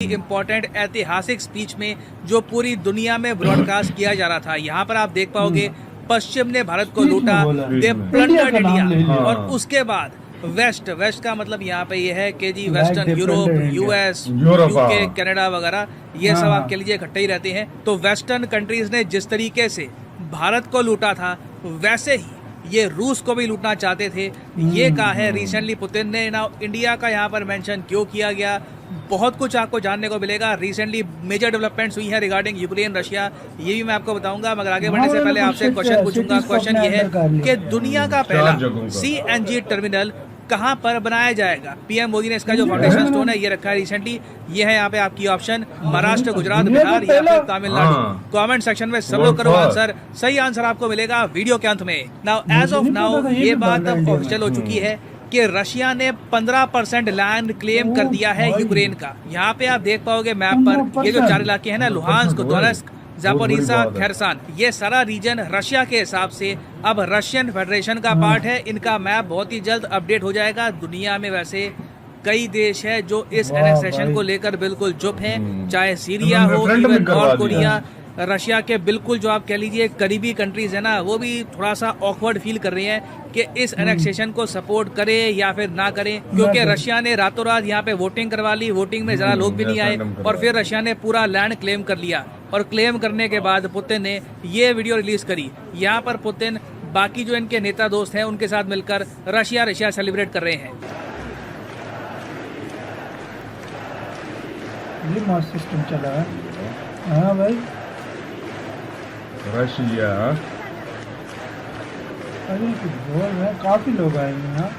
Important ऐतिहासिक speech में जो पूरी दुनिया में ब्रॉडकास्ट किया जा रहा था। यहाँ पर आप देख पाओगे पश्चिम ने भारत को लूटा, दे प्लंडर्ड इंडिया, और उसके बाद वेस्ट का मतलब यहाँ पे ये है कि जी western Europe, US, UK, Canada वगैरह ये सब आप कह लीजिए इकट्ठे ही रहते हैं। तो वेस्टर्न कंट्रीज ने जिस तरीके से भारत को लूटा था वैसे ही ये रूस को भी लूटना चाहते थे। ये कहा है रिसेंटली पुतिन ने। ना इंडिया का यहाँ पर मेंशन क्यों किया गया, बहुत कुछ आपको जानने को मिलेगा। रिसेंटली मेजर डेवलपमेंट्स हुई है रिगार्डिंग यूक्रेन रशिया, ये भी मैं आपको बताऊंगा। मगर आगे बढ़ने से पहले आपसे क्वेश्चन पूछूंगा। क्वेश्चन ये है कि दुनिया का पहला CNG टर्मिनल कहाँ पर बनाया जाएगा। पीएम मोदी ने इसका जो फाउंडेशन स्टोन है ये रखा है रिसेंटली। ये है यहाँ पे आपकी ऑप्शन महाराष्ट्र, गुजरात, बिहार या फिर तमिलनाडु। कमेंट सेक्शन में सब लोग करो आंसर, सही आंसर आपको मिलेगा वीडियो के अंत में। नाउ एज ऑफ नाउ ये बात अब ऑफिशियल हो चुकी है कि रशिया ने 15% लैंड क्लेम कर दिया है यूक्रेन का। यहाँ पे आप देख पाओगे मैप पर ये जो 4 इलाके हैं ना, लुहांस्क, दोनेत्स्क, ज़ापोरिज़्ज़ा, खेरसन, ये सारा रीजन रशिया के हिसाब से अब रशियन फेडरेशन का पार्ट है। इनका मैप बहुत ही जल्द अपडेट हो जाएगा। दुनिया में वैसे कई देश है जो इस एनेक्सेशन को लेकर बिल्कुल चुप हैं, चाहे सीरिया हो, इवन नॉर्थ कोरिया, रशिया के बिल्कुल जो आप कह लीजिए करीबी कंट्रीज है ना, वो भी थोड़ा सा ऑकवर्ड फील कर रहे हैं कि इस एनेक्सेशन को सपोर्ट करें या फिर ना करें, क्योंकि रशिया ने रातों रात यहाँ पे वोटिंग करवा ली। वोटिंग में ज़रा लोग भी नहीं आए और फिर रशिया ने पूरा लैंड क्लेम कर लिया। और क्लेम करने के बाद पुतिन ने ये वीडियो रिलीज करी। यहाँ पर पुतिन बाकी जो इनके नेता दोस्त हैं उनके साथ मिलकर रशिया सेलिब्रेट कर रहे हैं। ये मास सिस्टम चला है। हाँ भाई, रशिया अरे कुछ बोल रहे हैं, काफी लोग आएंगे यहाँ।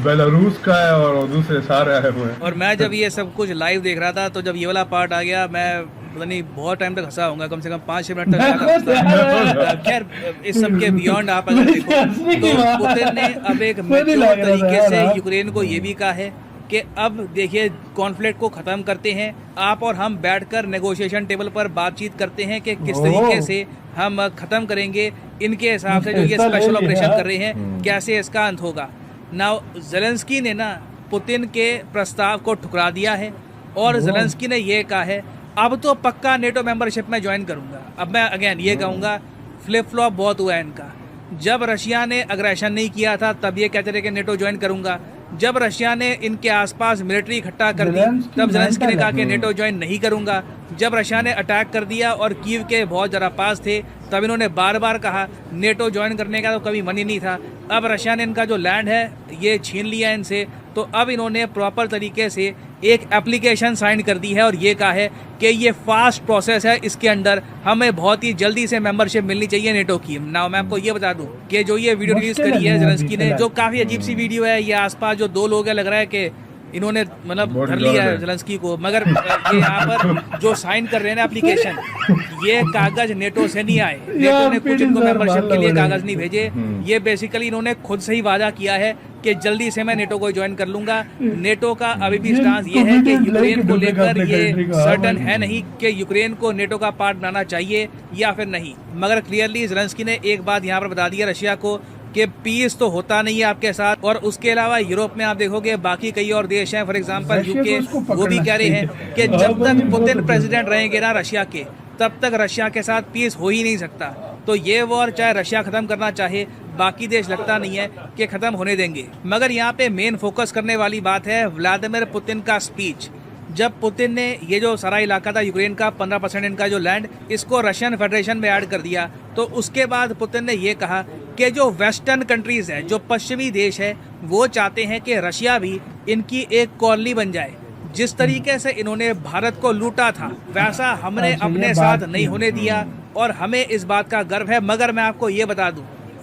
बेलारूस का है और दूसरे सारे आए हुए हैं। और मैं जब ये सब कुछ लाइव देख रहा था तो जब ये वाला पार्ट आ गया, मैं पता नहीं बहुत टाइम तक हंसा होऊंगा, कम से कम 5-6 मिनट तक। खैर इस सब के बियॉन्ड आप अगर देखो तो पुतिन ने अब एक मैच्योर तरीके से यूक्रेन को ये भी कहा है कि अब देखिए कॉन्फ्लिक्ट को ख़त्म करते हैं, आप और हम बैठकर नेगोशिएशन टेबल पर बातचीत करते हैं कि किस तरीके से हम ख़त्म करेंगे। इनके हिसाब से जो ये स्पेशल ऑपरेशन कर रहे हैं कैसे इसका अंत होगा। नाउ ज़ेलेंस्की ने ना पुतिन के प्रस्ताव को ठुकरा दिया है और ज़ेलेंस्की ने ये कहा है अब तो पक्का नेटो मेंबरशिप में ज्वाइन करूँगा। अब मैं अगेन ये कहूँगा फ्लिप फ्लॉप बहुत हुआ है इनका। जब रशिया ने अग्रेशन नहीं किया था तब ये कहते थे कि नेटो ज्वाइन करूँगा। जब रशिया ने इनके आसपास मिलिट्री इकट्ठा कर दी तब ज़ेलेंस्की ने कहा कि नेटो ज्वाइन नहीं करूंगा। जब रशिया ने अटैक कर दिया और कीव के बहुत ज़रा पास थे तब इन्होंने बार बार कहा नेटो ज्वाइन करने का तो कभी मन ही नहीं था। अब रशिया ने इनका जो लैंड है ये छीन लिया इनसे, तो अब इन्होंने प्रॉपर तरीके से एक एप्लीकेशन साइन कर दी है और ये कहा है कि ये फास्ट प्रोसेस है, इसके अंदर हमें बहुत ही जल्दी से मेंबरशिप मिलनी चाहिए नेटो की। नाउ मैं आपको ये बता दूं कि जो ये वीडियो रिलीज करी है ज़ेलेंस्की ने, जो काफ़ी अजीब सी वीडियो है, ये आसपास जो 2 लोग हैं लग रहा है कि इन्होंने मतलब धर लिया है ज़ेलेंस्की को। मगर ये यहाँ पर जो साइन कर रहे हैं ना एप्लीकेशन, ये कागज नेटो से नहीं आए। नेटो ने कुछ इनको मेंबरशिप के लिए कागज नहीं भेजे। ये बेसिकली इन्होंने खुद से ही वादा किया है कि जल्दी से मैं नेटो को ज्वाइन कर लूंगा। नेटो का अभी भी स्टांस ये है कि यूक्रेन को लेकर ये सर्टन है नहीं कि यूक्रेन को नेटो का पार्ट बनाना चाहिए या फिर नहीं। मगर क्लियरली ज़ेलेंस्की ने एक बात यहाँ पर बता दी है रशिया को कि पीस तो होता नहीं है आपके साथ। और उसके अलावा यूरोप में आप देखोगे बाकी कई और देश हैं, फॉर एग्जांपल यूके, वो भी कह रहे हैं कि जब तक पुतिन प्रेसिडेंट रहेंगे ना रशिया के, तब तक रशिया के साथ पीस हो ही नहीं सकता। तो ये वॉर चाहे रशिया ख़त्म करना चाहे, बाकी देश लगता नहीं है कि ख़त्म होने देंगे। मगर यहाँ पे मेन फोकस करने वाली बात है व्लादिमीर पुतिन का स्पीच। जब पुतिन ने ये जो सारा इलाका था यूक्रेन का 15% इनका जो लैंड, इसको रशियन फेडरेशन में ऐड कर दिया, तो उसके बाद पुतिन ने ये कहा कि जो वेस्टर्न कंट्रीज़ है, जो पश्चिमी देश है, वो चाहते हैं कि रशिया भी इनकी एक कॉलोनी बन जाए। जिस तरीके से इन्होंने भारत को लूटा था वैसा हमने अपने साथ नहीं होने दिया और हमें इस बात का गर्व है। मगर मैं आपको ये बता दूं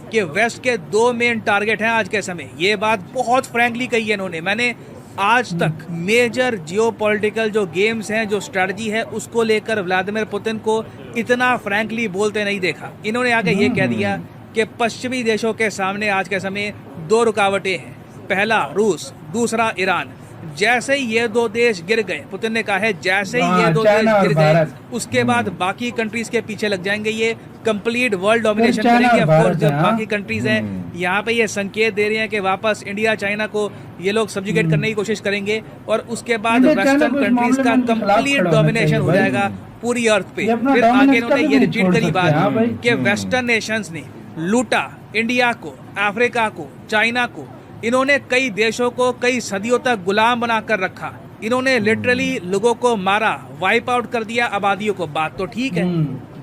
कि वेस्ट के 2 मेन टारगेट हैं आज के समय। ये बात बहुत फ्रैंकली कही है इन्होंने। मैंने आज तक मेजर जियोपॉलिटिकल जो गेम्स हैं, जो स्ट्रेटजी है, उसको लेकर व्लादिमीर पुतिन को इतना फ्रैंकली बोलते नहीं देखा। इन्होंने आगे ये कह दिया कि पश्चिमी देशों के सामने आज के समय 2 रुकावटें हैं, पहला रूस, दूसरा ईरान। जैसे ही ये दो देश गिर गए, पुतिन ने कहा है जैसे ही ये दो देश चाइना और गिर गए भारत। उसके बाद बाकी कंट्रीज के पीछे लग जाएंगे, ये कंप्लीट वर्ल्ड डोमिनेशन चाइना करेंगे। और ऑफ कोर्स भारत जो है, हाँ। बाकी कंट्रीज हैं यहाँ पे ये संकेत दे रहे हैं कि वापस इंडिया चाइना को ये लोग सब्जुगेट करने की कोशिश करेंगे और उसके बाद इंडिया चाइना वेस्टर्न को इस कंट्रीज मामले का में इनके खिलाफ कंप्लीट खड़ा होना डोमिनेशन चाहिए हो भाई। जाएगा पूरी अर्थ पे। ये अपना फिर आगे dominance इन्होंने कभी ये नहीं रिपीट छोड़ करी सकते, हाँ भाई। बात कि वेस्टर्न नेशंस ने लूटा इंडिया को, अफ्रीका को, चाइना को। इन्होंने कई देशों को कई सदियों तक गुलाम बनाकर रखा। इन्होंने लिटरली लोगों को मारा, वाइप आउट कर दिया आबादियों को। बात तो ठीक है,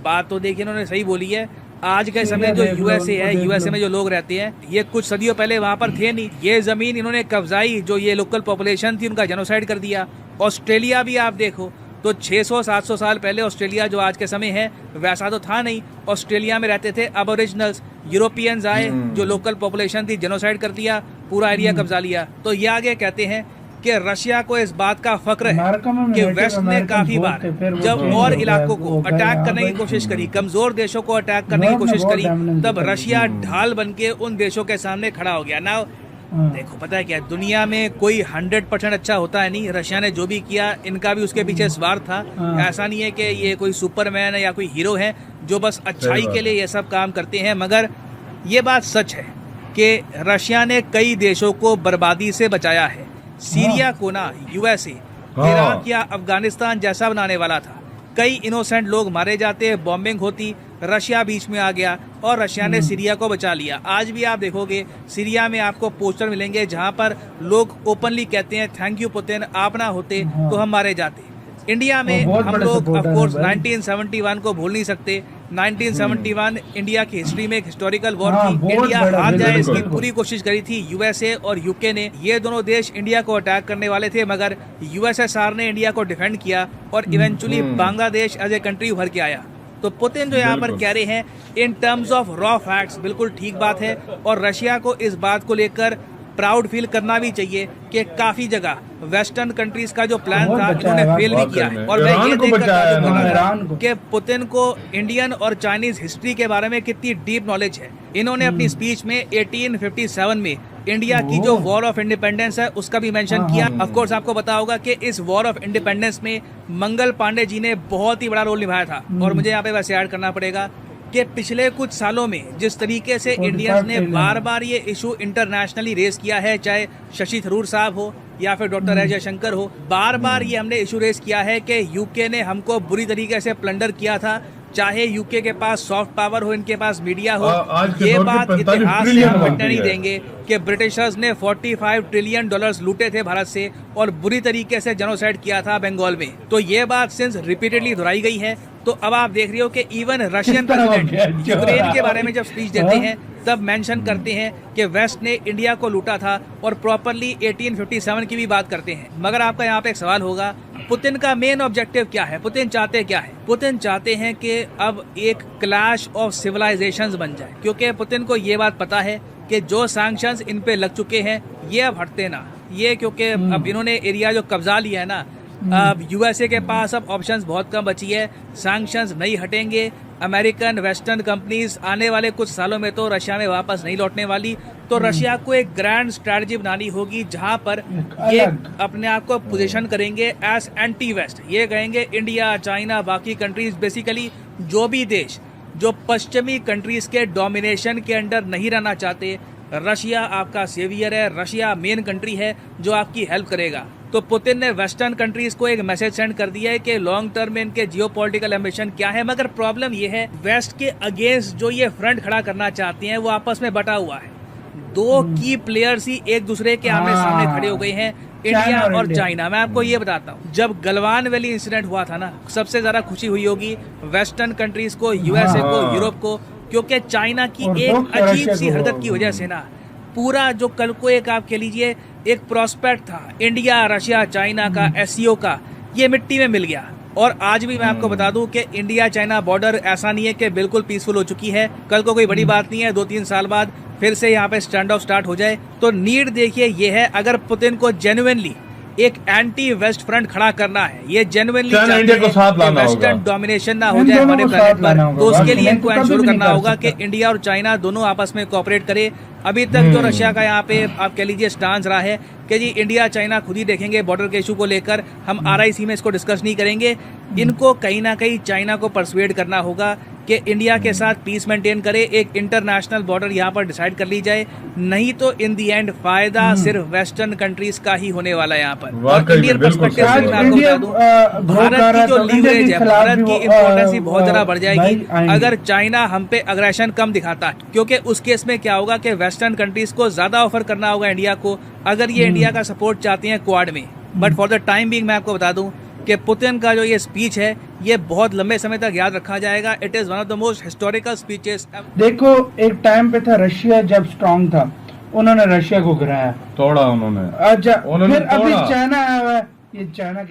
बात तो देखिए इन्होंने सही बोली है। आज के समय जो यूएसए है, यूएसए में जो लोग रहते हैं ये कुछ सदियों पहले वहां पर थे नहीं। ये जमीन इन्होंने कब्जाई, जो ये लोकल पॉपुलेशन थी उनका जेनोसाइड कर दिया। ऑस्ट्रेलिया भी आप देखो तो 600-700 साल पहले ऑस्ट्रेलिया जो आज के समय है वैसा तो था नहीं। ऑस्ट्रेलिया में रहते थे अबोरिजिनल्स, यूरोपियंस आए जो लोकल पॉपुलेशन थी, जेनोसाइड कर दिया, पूरा एरिया कब्जा लिया। तो ये आगे कहते हैं कि रशिया को इस बात का फक्र है कि वेस्ट ने काफी बार जब और इलाकों को अटैक करने की कोशिश करी, कमजोर देशों को अटैक करने की कोशिश करी, तब रशिया ढाल बन के उन देशों के सामने खड़ा हो गया। ना देखो पता है क्या, दुनिया में कोई 100% अच्छा होता है नहीं। रशिया ने जो भी किया इनका भी उसके पीछे स्वार्थ था। ऐसा नहीं है कि ये कोई सुपरमैन है या कोई हीरो है जो बस अच्छाई के लिए ये सब काम करते हैं। मगर ये बात सच है कि रशिया ने कई देशों को बर्बादी से बचाया है। सीरिया को ना यूएसए इराक या अफगानिस्तान जैसा बनाने वाला था। कई इनोसेंट लोग मारे जाते, बॉम्बिंग होती, रशिया बीच में आ गया और रशिया ने सीरिया को बचा लिया। आज भी आप देखोगे सीरिया में आपको पोस्टर मिलेंगे जहां पर लोग ओपनली कहते हैं थैंक यू पुतिन, आप ना होते तो हम मारे जाते। इंडिया में हम लोग ऑफ कोर्स 1971 को भूल नहीं सकते। 1971 इंडिया की हिस्ट्री में एक हिस्टोरिकल वॉर थी। इंडिया हार जाए इसकी पूरी कोशिश करी थी यूएसए और यूके ने। ये दोनों देश इंडिया को अटैक करने वाले थे मगर यूएसएसआर ने इंडिया को डिफेंड किया और eventually Bangladesh as a country उभर के आया। तो पुतिन जो यहाँ पर कह रहे हैं in terms of raw facts बिल्कुल ठीक बात है और रशिया को इस बात को लेकर प्राउड फील करना भी चाहिए कि काफी जगह वेस्टर्न कंट्रीज का जो प्लान था इन्होंने फेल भी किया है। और मैं ये देखकर कि पुतिन को इंडियन और चाइनीज हिस्ट्री के बारे में कितनी डीप नॉलेज है। इन्होंने अपनी स्पीच में 1857 में इंडिया की जो वॉर ऑफ इंडिपेंडेंस है उसका भी मेंशन किया। ऑफ कोर्स आपको पता होगा कि इस वॉर ऑफ इंडिपेंडेंस में मंगल पांडे जी ने बहुत ही बड़ा रोल निभाया था। और मुझे यहाँ पे वैसे ऐड करना पड़ेगा कि पिछले कुछ सालों में जिस तरीके से इंडियंस ने बार बार ये इशू इंटरनेशनली रेस किया है, चाहे शशि थरूर साहब हो या फिर डॉक्टर एस जयशंकर हो, बार बार ये हमने इशू रेस किया है कि यूके ने हमको बुरी तरीके से प्लंडर किया था। चाहे यूके के पास सॉफ्ट पावर हो, इनके पास मीडिया हो, ये बात इतिहास से हम मिटने नहीं देंगे कि ब्रिटिशर्स ने $45 ट्रिलियन लूटे थे भारत से और बुरी तरीके से जेनोसाइड किया था बंगाल में। तो ये बात सिंस रिपीटेडली दोहराई गई है। तो अब आप देख रहे हो कि इवन रशियन प्रेसिडेंट यूक्रेन के बारे में जब स्पीच देते हैं तब मेंशन करते हैं कि वेस्ट ने इंडिया को लूटा था और प्रॉपरली 1857 की भी बात करते हैं। मगर आपका यहाँ पे एक सवाल होगा, पुतिन का मेन ऑब्जेक्टिव क्या है? पुतिन चाहते क्या है? पुतिन चाहते हैं कि अब एक क्लैश ऑफ सिविलाइजेशंस बन जाए, क्योंकि पुतिन को ये बात पता है कि जो सैंक्शंस इन पे लग चुके हैं ये अब हटते ना। ये क्योंकि अब इन्होंने एरिया जो कब्जा लिया है ना, अब यूएसए के पास अब ऑप्शंस बहुत कम बची है। सैंक्शंस नहीं हटेंगे। अमेरिकन वेस्टर्न कंपनीज आने वाले कुछ सालों में तो रशिया में वापस नहीं लौटने वाली। तो रशिया को एक ग्रैंड स्ट्रैटेजी बनानी होगी जहां पर ये अपने आप को पोजीशन करेंगे एज एंटी वेस्ट। ये कहेंगे इंडिया, चाइना, बाकी कंट्रीज, बेसिकली जो भी देश जो पश्चिमी कंट्रीज के डोमिनेशन के अंडर नहीं रहना चाहते, रशिया आपका सेवियर है, रशिया मेन कंट्री है जो आपकी हेल्प करेगा। तो पुतिन ने वेस्टर्न कंट्रीज को एक मैसेज सेंड कर दिया है कि लॉन्ग टर्म में इनके जियोपॉलिटिकल एम्बिशन क्या है। मगर प्रॉब्लम ये है, वेस्ट के अगेंस्ट जो ये फ्रंट खड़ा करना चाहते हैं वो आपस में बटा हुआ है। दो की प्लेयर्स ही एक दूसरे के आमने सामने खड़े हो गए हैं, इंडिया और चाइना। मैं आपको ये बताता हूँ, जब गलवान वैली इंसिडेंट हुआ था ना, सबसे ज्यादा खुशी हुई होगी वेस्टर्न कंट्रीज को, यूएसए को, यूरोप को, क्योंकि चाइना की एक अजीब सी हरकत की वजह से ना पूरा जो कल को एक आप कह लीजिए एक प्रोस्पेक्ट था इंडिया, रशिया, चाइना का, एससीओ का, ये मिट्टी में मिल गया। और आज भी मैं आपको बता दूं कि इंडिया चाइना बॉर्डर ऐसा नहीं है कि बिल्कुल पीसफुल हो चुकी है। कल को कोई बड़ी बात नहीं है, 2-3 साल बाद फिर से यहाँ पे स्टैंड ऑफ स्टार्ट हो जाए। तो नीड देखिए ये है, अगर पुतिन को जेन्युइनली एक एंटी वेस्ट फ्रंट खड़ा करना है। ये जेन्युइनली चाइना इंडिया को साथ लाना होगा। वेस्टर्न डोमिनेशन ना हो इन जाए दोनों हमारे को प्लेनेट साथ लाना पर, होगा। तो उसके लिए बाकी इनको कभी भी इंश्योर नहीं करना कर होगा कि सकता। इंडिया और चाइना दोनों आपस में कोऑपरेट करे। अभी तक जो रशिया का यहाँ पे आप कह लीजिए स्टांस रहा है कि जी इंडिया चाइना खुद ही देखेंगे बॉर्डर के इशू को लेकर, हम RIC में इसको डिस्कस नहीं करेंगे। इनको कहीं ना कहीं चाइना को परसुएड करना होगा कि इंडिया के साथ पीस मेंटेन करे, एक इंटरनेशनल बॉर्डर यहाँ पर डिसाइड कर ली जाए। नहीं तो इन दी एंड फायदा सिर्फ वेस्टर्न कंट्रीज का ही होने वाला है यहाँ पर। और वाकई में इंडियन बिल्कुल पर्सपेक्टिव से सही मैं बात आपको इंडिया, बता दूं, ग्रो कर भारत रहा की जो है तो इंडिया लीवरेज के है, खिलाफ भारत भी की वो, इंपॉर्टेंस बहुत ज्यादा बढ़ भाई जाएगी आएंगे। अगर चाइना हम पे अग्रेशन कम दिखाता है, क्योंकि उस केस में क्या होगा कि वेस्टर्न कंट्रीज को ज्यादा ऑफर करना होगा इंडिया को, अगर ये इंडिया का सपोर्ट चाहती हैं क्वाड में। But for the time being मैं आपको बता दूं कि पुतिन का जो ये स्पीच है ये बहुत लंबे समय तक याद रखा जाएगा। It is one of the most historical speeches. देखो एक टाइम पे था रशिया जब स्ट्रांग था, उन्होंने रशिया को गिराया, तोड़ा उन्होंने अच्छा उन्होंने फिर अभी तोड़ा। चाइना आया हुआ है, ये चाइना